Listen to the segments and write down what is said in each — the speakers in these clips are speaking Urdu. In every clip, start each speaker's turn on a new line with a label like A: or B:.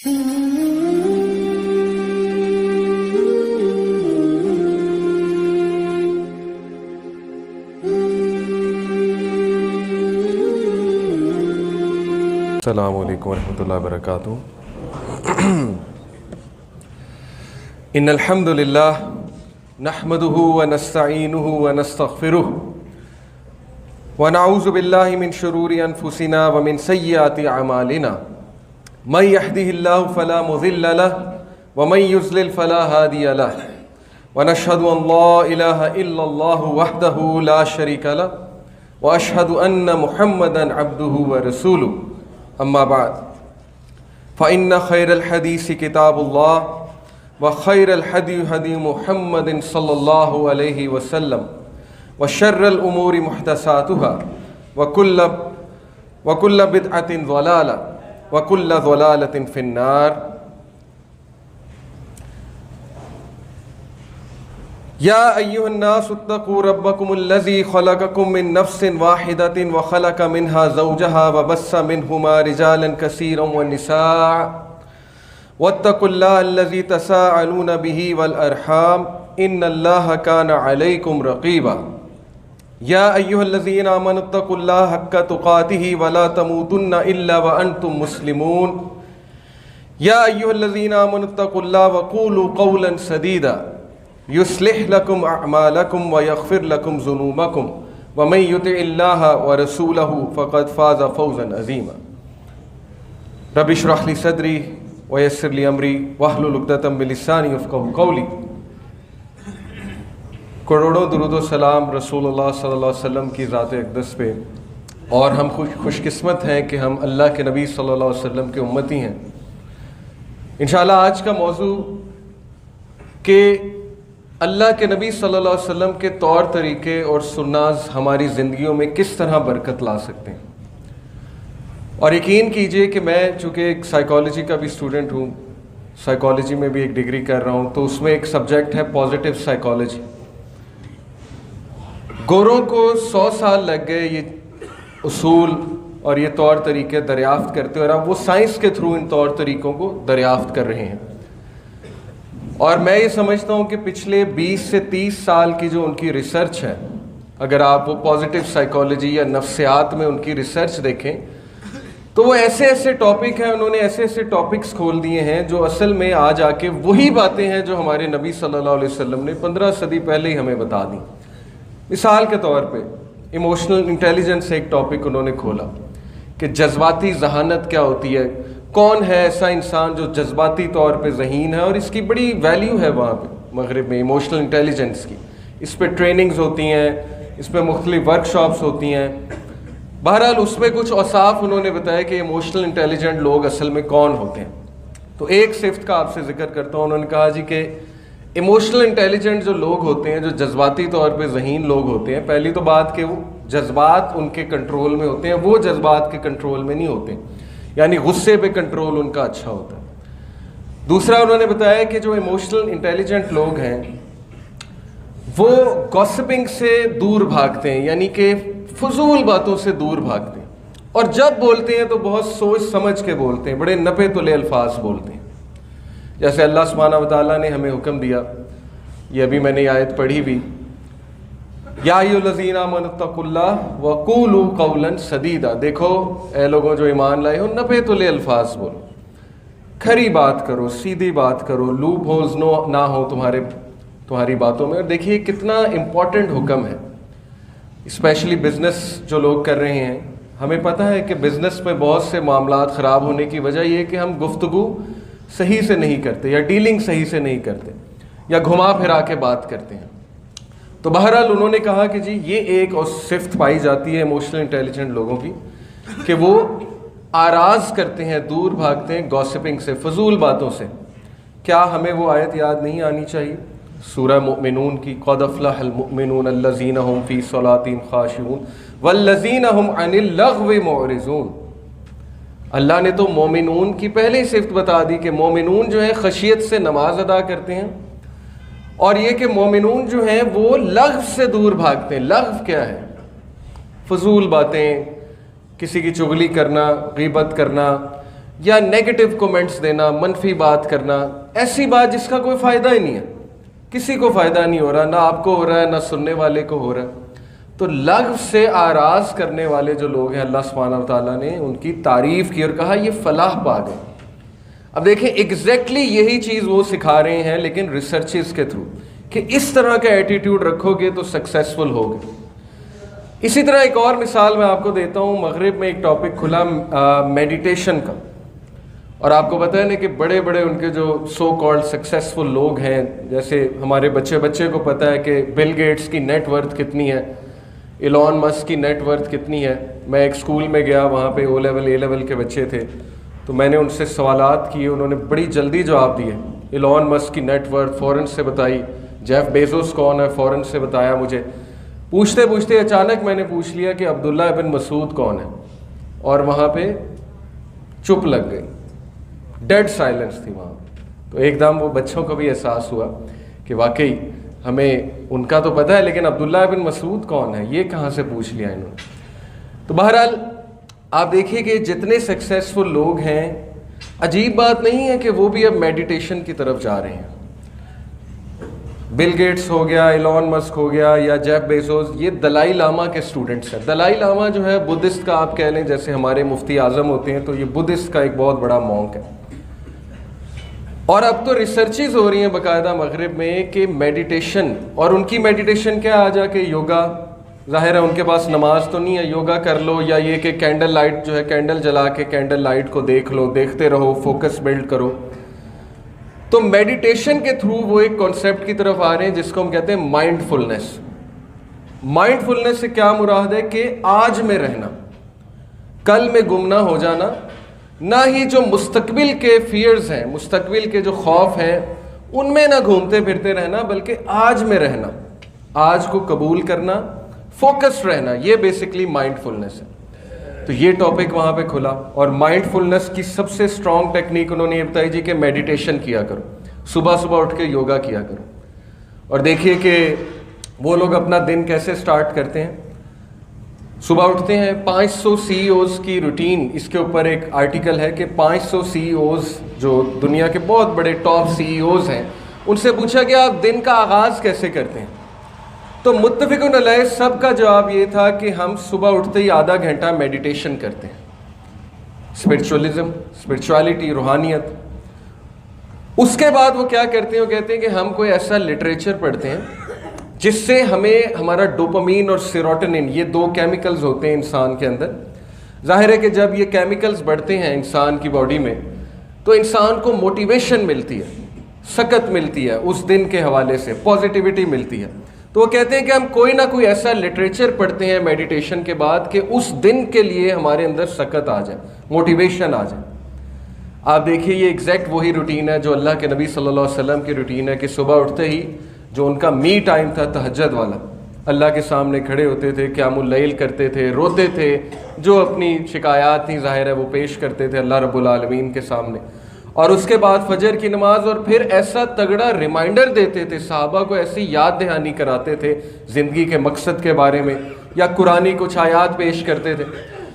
A: السلام علیکم ورحمۃ اللہ وبرکاتہ۔ ان الحمد للہ نحمده ونستعینه ونستغفره ونعوذ باللہ من شرور انفسنا ومن سیئات اعمالنا من يهده الله فلا مضل له ومن يضلل فلا هادي له ونشهد ان لا اله الا الله وحده لا شريك له واشهد ان محمدا عبده ورسوله اما بعد فإن خير الحديث كتاب الله وخير الهدي هدي محمد صلى الله عليه وسلم وشر الأمور محدثاتها وكل بدعة ضلالة وكل ضلالة في النار۔ يا أيها الناس اتقوا ربكم الذي خلقكم من نفس واحدة وخلق منها زوجها وبث منهما رجالا كثيرا والنساء واتقوا الله الذي تساءلون به والأرحام إن الله كان عليكم رقيبا۔ يا أيها الذين آمنوا اتقوا الله حق تقاته ولا تموتن إلا وأنتم مسلمون۔ يا أيها الذين آمنوا اتقوا الله وقولوا قولا سديدا يصلح لكم أعمالكم ويغفر لكم ذنوبكم ومن يطع الله ورسوله فقد فاز فوزا عظيما۔ رب اشرح لي صدري ويسر لي أمري واحلل عقدة من لساني يفقهوا قولي۔ کروڑوں درود و سلام رسول اللہ صلی اللہ علیہ وسلم کی ذات اقدس پہ، اور ہم خوش قسمت ہیں کہ ہم اللہ کے نبی صلی اللہ علیہ وسلم کے امتی ہیں۔ انشاءاللہ آج کا موضوع کہ اللہ کے نبی صلی اللہ علیہ وسلم کے طور طریقے اور سنت ہماری زندگیوں میں کس طرح برکت لا سکتے ہیں۔ اور یقین کیجئے کہ میں چونکہ ایک سائیکالوجی کا بھی اسٹوڈنٹ ہوں، سائیکالوجی میں بھی ایک ڈگری کر رہا ہوں، تو اس میں ایک سبجیکٹ ہے پازیٹیو سائیکالوجی۔ گوروں کو 100 سال لگ گئے یہ اصول اور یہ طور طریقے دریافت کرتے، اور اب وہ سائنس کے تھرو ان طور طریقوں کو دریافت کر رہے ہیں۔ اور میں یہ سمجھتا ہوں کہ پچھلے 20 سے 30 سال کی جو ان کی ریسرچ ہے، اگر آپ وہ پازیٹیو سائیکالوجی یا نفسیات میں ان کی ریسرچ دیکھیں تو وہ ایسے ایسے ٹاپک ہیں، انہوں نے ایسے ایسے ٹاپکس کھول دیے ہیں جو اصل میں آج آ کے وہی باتیں ہیں جو ہمارے نبی صلی اللہ علیہ وسلم نے 15 صدی پہلے ہی ہمیں بتا دیں۔ مثال کے طور پہ ایموشنل انٹیلیجنس ایک ٹاپک انہوں نے کھولا کہ جذباتی ذہانت کیا ہوتی ہے، کون ہے ایسا انسان جو جذباتی طور پہ ذہین ہے، اور اس کی بڑی ویلیو ہے وہاں پہ مغرب میں ایموشنل انٹیلیجنس کی۔ اس پہ ٹریننگز ہوتی ہیں، اس پہ مختلف ورکشاپس ہوتی ہیں۔ بہرحال اس میں کچھ اوصاف انہوں نے بتایا کہ ایموشنل انٹیلیجنٹ لوگ اصل میں کون ہوتے ہیں۔ تو ایک صفت کا آپ سے ذکر کرتا ہوں۔ انہوں نے کہا جی کہ ایموشنل انٹیلیجنٹ جو لوگ ہوتے ہیں، جو جذباتی طور پہ ذہین لوگ ہوتے ہیں، پہلی تو بات کہ وہ جذبات ان کے کنٹرول میں ہوتے ہیں، وہ جذبات کے کنٹرول میں نہیں ہوتے، یعنی غصے پہ کنٹرول ان کا اچھا ہوتا ہے۔ دوسرا انہوں نے بتایا کہ جو ایموشنل انٹیلیجنٹ لوگ ہیں وہ گوسپنگ سے دور بھاگتے ہیں، یعنی کہ فضول باتوں سے دور بھاگتے ہیں، اور جب بولتے ہیں تو بہت سوچ سمجھ کے بولتے ہیں، بڑے نپے تلے الفاظ بولتے ہیں۔ جیسے اللہ سبحانہ وتعالیٰ نے ہمیں حکم دیا، یہ ابھی میں نے آیت پڑھی بھی، یا ایھا الذین آمنوا اتقوا اللہ وقولوا قولا سدیدا۔ دیکھو اے لوگوں جو ایمان لائے ہو، نپے تلے الفاظ بولو، کھری بات کرو، سیدھی بات کرو، لوپ ہولز نہ ہو تمہاری باتوں میں۔ اور دیکھیے کتنا امپورٹنٹ حکم ہے، اسپیشلی بزنس جو لوگ کر رہے ہیں۔ ہمیں پتہ ہے کہ بزنس میں بہت سے معاملات خراب ہونے کی وجہ یہ کہ ہم گفتگو صحیح سے نہیں کرتے، یا ڈیلنگ صحیح سے نہیں کرتے، یا گھما پھرا کے بات کرتے ہیں۔ تو بہرحال انہوں نے کہا کہ جی یہ ایک اور صفت پائی جاتی ہے ایموشنل انٹیلیجنٹ لوگوں کی کہ وہ آراز کرتے ہیں، دور بھاگتے ہیں گوسپنگ سے، فضول باتوں سے۔ کیا ہمیں وہ آیت یاد نہیں آنی چاہیے سورہ مؤمنون کی؟ قد افلح المؤمنون الذین هم فی صلاتہم خاشعون والذین هم عن اللغو معرضون۔ اللہ نے تو مومنون کی پہلے ہی صفت بتا دی کہ مومنون جو ہیں خشیت سے نماز ادا کرتے ہیں، اور یہ کہ مومنون جو ہیں وہ لغو سے دور بھاگتے ہیں۔ لغو کیا ہے؟ فضول باتیں، کسی کی چغلی کرنا، غیبت کرنا، یا نیگیٹو کومنٹس دینا, منفی بات کرنا, ایسی بات جس کا کوئی فائدہ ہی نہیں ہے, کسی کو فائدہ نہیں ہو رہا, نہ آپ کو ہو رہا ہے نہ سننے والے کو ہو رہا ہے. تو لغو سے آراز کرنے والے جو لوگ ہیں, اللہ سبحانہ و تعالیٰ نے ان کی تعریف کی اور کہا یہ فلاح پا گئے. اب دیکھیں ایگزیکٹلی یہی چیز وہ سکھا رہے ہیں, لیکن ریسرچز کے تھرو, کہ اس طرح کا ایٹیٹیوڈ رکھو گے تو سکسیسفل ہوگے. اسی طرح ایک اور مثال میں آپ کو دیتا ہوں. مغرب میں ایک ٹاپک کھلا میڈیٹیشن کا, اور آپ کو پتہ ہے نا کہ بڑے بڑے ان کے جو سو کالڈ سکسیسفل لوگ ہیں, جیسے ہمارے بچے کو پتہ ہے کہ بل گیٹس کی نیٹ ورتھ کتنی ہے, ایلون مسک کی نیٹ ورتھ کتنی ہے. میں ایک اسکول میں گیا, وہاں پہ او لیول اے لیول کے بچے تھے, تو میں نے ان سے سوالات کیے, انہوں نے بڑی جلدی جواب دیے. ایلون مسک کی نیٹ ورتھ فوراً سے بتائی, جیف بیزوس کون ہے فوراً سے بتایا مجھے. پوچھتے پوچھتے اچانک میں نے پوچھ لیا کہ عبداللہ ابن مسعود کون ہے, اور وہاں پہ چپ لگ گئی, ڈیڈ سائلنس تھی وہاں. تو ایک دم وہ بچوں کو بھی احساس ہوا کہ واقعی ہمیں ان کا تو پتہ ہے, لیکن عبداللہ ابن مسعود کون ہے یہ کہاں سے پوچھ لیا انہوں نے. تو بہرحال آپ دیکھیے کہ جتنے سکسیسفل لوگ ہیں, عجیب بات نہیں ہے کہ وہ بھی اب میڈیٹیشن کی طرف جا رہے ہیں. بل گیٹس ہو گیا, ایلون مسک ہو گیا, یا جیف بیزوس, یہ دلائی لاما کے اسٹوڈنٹس ہیں. دلائی لاما جو ہے بدھسٹ کا آپ کہہ لیں, جیسے ہمارے مفتی اعظم ہوتے ہیں, تو یہ بدھسٹ کا ایک بہت بڑا مونک ہے. اور اب تو ریسرچز ہو رہی ہیں باقاعدہ مغرب میں کہ میڈیٹیشن, اور ان کی میڈیٹیشن کیا آ جا کے یوگا, ظاہر ہے ان کے پاس نماز تو نہیں ہے, یوگا کر لو, یا یہ کہ کینڈل لائٹ جو ہے کینڈل جلا کے کینڈل لائٹ کو دیکھ لو, دیکھتے رہو, فوکس بلڈ کرو. تو میڈیٹیشن کے تھرو وہ ایک کانسیپٹ کی طرف آ رہے ہیں جس کو ہم کہتے ہیں مائنڈ فلنس. مائنڈ فلنس سے کیا مراد ہے کہ آج میں رہنا, کل میں گم نہ ہو جانا, نہ ہی جو مستقبل کے فیئرز ہیں, مستقبل کے جو خوف ہیں ان میں نہ گھومتے پھرتے رہنا, بلکہ آج میں رہنا, آج کو قبول کرنا, فوکس رہنا. یہ بیسکلی مائنڈ فلنس ہے. تو یہ ٹاپک وہاں پہ کھلا, اور مائنڈ فلنس کی سب سے اسٹرانگ ٹیکنیک انہوں نے یہ بتائی جی کہ میڈیٹیشن کیا کرو, صبح صبح اٹھ کے یوگا کیا کرو. اور دیکھیے کہ وہ لوگ اپنا دن کیسے سٹارٹ کرتے ہیں. صبح اٹھتے ہیں, 500 CEO کی روٹین, اس کے اوپر ایک آرٹیکل ہے کہ 500 CEO جو دنیا کے بہت بڑے ٹاپ CEOs ہیں, ان سے پوچھا کہ آپ دن کا آغاز کیسے کرتے ہیں. تو متفقن علیہ سب کا جواب یہ تھا کہ ہم صبح اٹھتے ہی آدھا گھنٹہ میڈیٹیشن کرتے ہیں. اسپرچولیزم, اسپرچولیٹی, روحانیت. اس کے بعد وہ کیا کرتے ہیں, وہ کہتے ہیں کہ ہم کوئی ایسا لٹریچر پڑھتے ہیں جس سے ہمیں ہمارا ڈوپامین اور سیروٹونن, یہ 2 کیمیکلز ہوتے ہیں انسان کے اندر. ظاہر ہے کہ جب یہ کیمیکلز بڑھتے ہیں انسان کی باڈی میں تو انسان کو موٹیویشن ملتی ہے, سکت ملتی ہے, اس دن کے حوالے سے پازیٹیوٹی ملتی ہے. تو وہ کہتے ہیں کہ ہم کوئی نہ کوئی ایسا لٹریچر پڑھتے ہیں میڈیٹیشن کے بعد کہ اس دن کے لیے ہمارے اندر سکت آ جائے, موٹیویشن آ جائے. آپ دیکھیے یہ ایگزیکٹ وہی روٹین ہے جو اللہ کے نبی صلی اللہ علیہ وسلم کی روٹین ہے کہ صبح اٹھتے ہی جو ان کا می ٹائم تھا تہجد والا, اللہ کے سامنے کھڑے ہوتے تھے, قیام اللیل کرتے تھے, روتے تھے, جو اپنی شکایات تھیں ظاہر ہے وہ پیش کرتے تھے اللہ رب العالمین کے سامنے. اور اس کے بعد فجر کی نماز, اور پھر ایسا تگڑا ریمائنڈر دیتے تھے, صحابہ کو ایسی یاد دہانی کراتے تھے زندگی کے مقصد کے بارے میں, یا قرآنی کچھ آیات پیش کرتے تھے.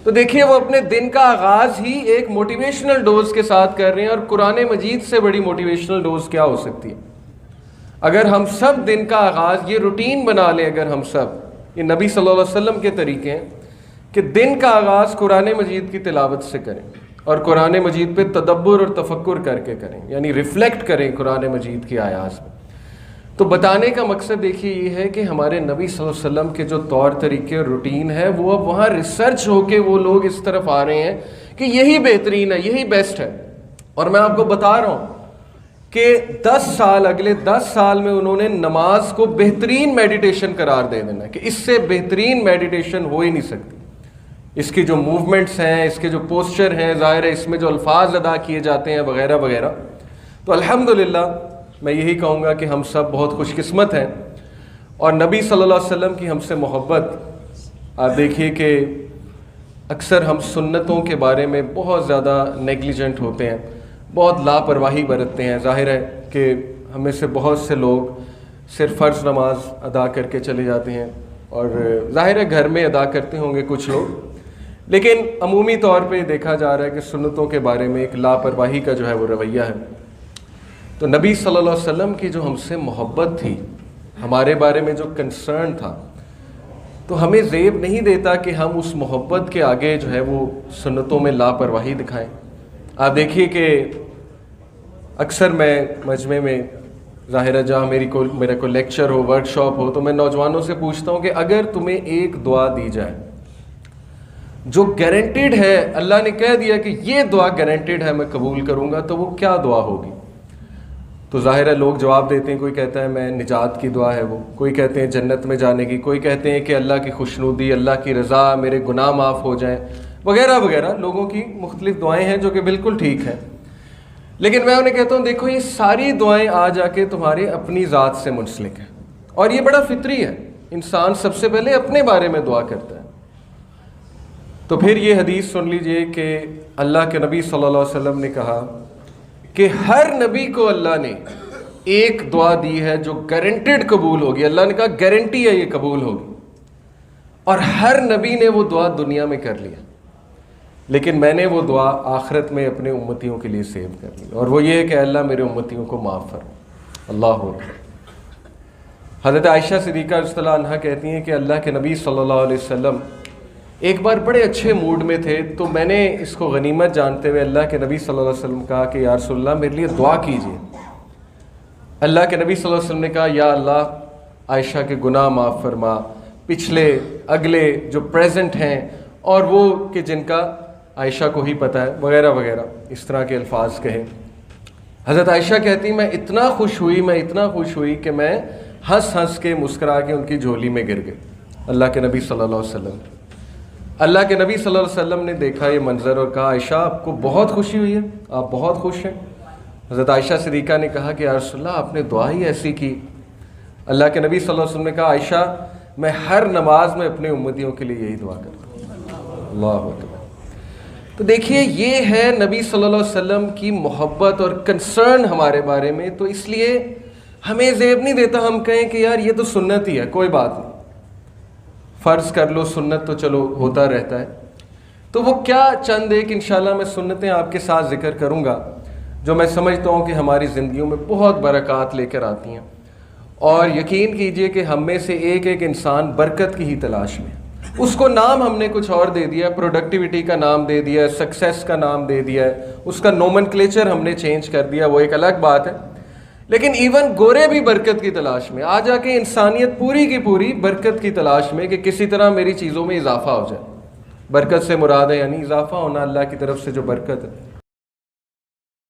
A: تو دیکھیے وہ اپنے دن کا آغاز ہی ایک موٹیویشنل ڈوز کے ساتھ کر رہے ہیں, اور قرآن مجید سے بڑی موٹیویشنل ڈوز کیا ہو سکتی ہے. اگر ہم سب دن کا آغاز یہ روٹین بنا لیں, اگر ہم سب, یہ نبی صلی اللہ علیہ وسلم کے طریقے ہیں کہ دن کا آغاز قرآن مجید کی تلاوت سے کریں, اور قرآن مجید پہ تدبر اور تفکر کر کے کریں, یعنی ریفلیکٹ کریں قرآن مجید کی آیات میں. تو بتانے کا مقصد دیکھیے یہ ہے کہ ہمارے نبی صلی اللہ علیہ وسلم کے جو طور طریقے اور روٹین ہے وہ اب وہاں ریسرچ ہو کے وہ لوگ اس طرف آ رہے ہیں کہ یہی بہترین ہے, یہی بیسٹ ہے. اور میں آپ کو بتا رہا ہوں کہ 10 سال, اگلے 10 سال میں انہوں نے نماز کو بہترین میڈیٹیشن قرار دے دینا ہے کہ اس سے بہترین میڈیٹیشن ہو ہی نہیں سکتی. اس کی جو موومنٹس ہیں, اس کے جو پوسچر ہیں, ظاہر ہے اس میں جو الفاظ ادا کیے جاتے ہیں وغیرہ وغیرہ. تو الحمدللہ میں یہی کہوں گا کہ ہم سب بہت خوش قسمت ہیں, اور نبی صلی اللہ علیہ وسلم کی ہم سے محبت. آپ دیکھیے کہ اکثر ہم سنتوں کے بارے میں بہت زیادہ نیگلیجنٹ ہوتے ہیں, بہت لاپرواہی برتتے ہیں. ظاہر ہے کہ ہمیں سے بہت سے لوگ صرف فرض نماز ادا کر کے چلے جاتے ہیں, اور ظاہر ہے گھر میں ادا کرتے ہوں گے کچھ لوگ, لیکن عمومی طور پہ دیکھا جا رہا ہے کہ سنتوں کے بارے میں ایک لاپرواہی کا جو ہے وہ رویہ ہے. تو نبی صلی اللہ علیہ وسلم کی جو ہم سے محبت تھی، ہمارے بارے میں جو کنسرن تھا، تو ہمیں زیب نہیں دیتا کہ ہم اس محبت کے آگے جو ہے وہ سنتوں میں لاپرواہی دکھائیں. آپ دیکھیے کہ اکثر میں مجمع میں ظاہر ہے جہاں میرا کوئی لیکچر ہو، ورک شاپ ہو، تو میں نوجوانوں سے پوچھتا ہوں کہ اگر تمہیں ایک دعا دی جائے جو گارنٹیڈ ہے، اللہ نے کہہ دیا کہ یہ دعا گارنٹیڈ ہے میں قبول کروں گا، تو وہ کیا دعا ہوگی؟ تو ظاہر ہے لوگ جواب دیتے ہیں، کوئی کہتا ہے میں نجات کی دعا ہے وہ، کوئی کہتے ہیں جنت میں جانے کی، کوئی کہتے ہیں کہ اللہ کی خوشنودی، اللہ کی رضا، میرے گناہ معاف ہو جائیں، وغیرہ وغیرہ. لوگوں کی مختلف دعائیں ہیں جو کہ بالکل ٹھیک ہیں. لیکن میں انہیں کہتا ہوں دیکھو یہ ساری دعائیں آ جا کے تمہارے اپنی ذات سے منسلک ہیں، اور یہ بڑا فطری ہے. انسان سب سے پہلے اپنے بارے میں دعا کرتا ہے. تو پھر یہ حدیث سن لیجئے کہ اللہ کے نبی صلی اللہ علیہ وسلم نے کہا کہ ہر نبی کو اللہ نے ایک دعا دی ہے جو گارنٹیڈ قبول ہوگی. اللہ نے کہا گارنٹی ہے یہ قبول ہوگی، اور ہر نبی نے وہ دعا دنیا میں کر لیا، لیکن میں نے وہ دعا آخرت میں اپنے امتیوں کے لیے سیو کر لی، اور وہ یہ ہے کہ اللہ میرے امتیوں کو معاف فرما. اللہ اکبر. حضرت عائشہ صدیقہ رضی اللہ عنہا کہتی ہیں کہ اللہ کے نبی صلی اللہ علیہ وسلم ایک بار بڑے اچھے موڈ میں تھے، تو میں نے اس کو غنیمت جانتے ہوئے اللہ کے نبی صلی اللہ علیہ وسلم کہا کہ یا رسول اللہ میرے لیے دعا کیجیے. اللہ کے نبی صلی اللہ علیہ وسلم نے کہا یا اللہ عائشہ کے گناہ معاف فرما، پچھلے اگلے جو پریزنٹ ہیں اور وہ کہ جن کا عائشہ کو ہی پتہ ہے، وغیرہ وغیرہ اس طرح کے الفاظ کہیں. حضرت عائشہ کہتی میں اتنا خوش ہوئی کہ میں ہنس ہنس کے مسکرا کے ان کی جھولی میں گر گئی. اللہ کے نبی صلی اللہ علیہ وسلم، اللہ کے نبی صلی اللہ علیہ وسلم نے دیکھا یہ منظر اور کہا عائشہ آپ کو بہت خوشی ہوئی ہے، آپ بہت خوش ہیں. حضرت عائشہ صدیقہ نے کہا کہ یا رسول اللہ آپ نے دعا ہی ایسی کی. اللہ کے نبی صلی اللہ علیہ وسلم نے کہا عائشہ میں ہر نماز میں اپنے امتیوں کے لیے یہی دعا کرتا ہوں. اللہ اکبر. تو دیکھیے یہ ہے نبی صلی اللہ علیہ وسلم کی محبت اور کنسرن ہمارے بارے میں. تو اس لیے ہمیں زیب نہیں دیتا ہم کہیں کہ یار یہ تو سنت ہی ہے، کوئی بات نہیں، فرض کر لو سنت تو چلو ہوتا رہتا ہے. تو وہ کیا چند ایک انشاءاللہ میں سنتیں آپ کے ساتھ ذکر کروں گا جو میں سمجھتا ہوں کہ ہماری زندگیوں میں بہت برکات لے کر آتی ہیں. اور یقین کیجئے کہ ہم میں سے ایک ایک انسان برکت کی ہی تلاش میں. اس کو نام ہم نے کچھ اور دے دیا، پروڈکٹیوٹی کا نام دے دیا، سکسیس کا نام دے دیا ہے، اس کا نومنکلیچر ہم نے چینج کر دیا، وہ ایک الگ بات ہے. لیکن ایون گورے بھی برکت کی تلاش میں، آ جا کے انسانیت پوری کی پوری برکت کی تلاش میں کہ کسی طرح میری چیزوں میں اضافہ ہو جائے. برکت سے مراد ہے یعنی اضافہ ہونا اللہ کی طرف سے جو برکت ہے.